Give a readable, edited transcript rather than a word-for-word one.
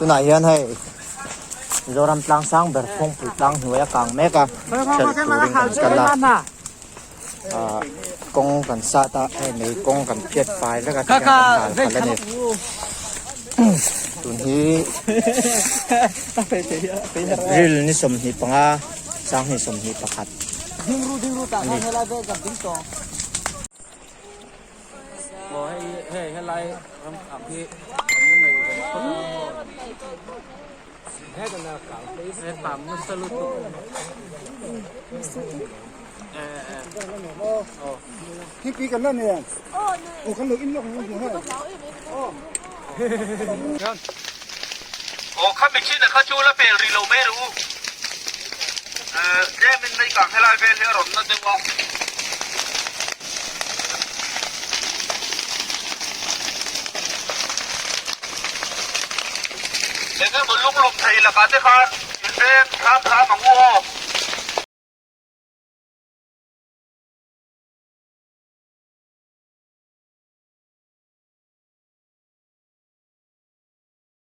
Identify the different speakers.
Speaker 1: tu nãy hiện hay rồi làm tlang sang bờ phong phụ tlang huế càng mẹ cả chợ turing cần là công cần sa ta hay này công cần piệt phaiแล้วก็ที่การทำแล้วเนี่ยตุนที่ริลนี่สมหิปังอาสร้างให้สมหิประคัด
Speaker 2: ดิ้งรูต่างกันให้ไล่ไปกับดิ้งต่อบอกให้ไล่ทำขับที่ทำไงกันให้กันนะขับให้ปั๊มมันสลุดตุ
Speaker 3: ที่ปีกันแล้วเนี่ยโอ้ขันเหลืออินล็อกมันอยู่ให้
Speaker 4: โอ้ข้าไม่ชิดนะข้าจูแล้วเป็นรีโลไม่รู้เรื่องมันในกลางให้ไล่ไปเรื่องนั่นเองว่าเรื่องบนลุกลมไทยละกันเด็กครับ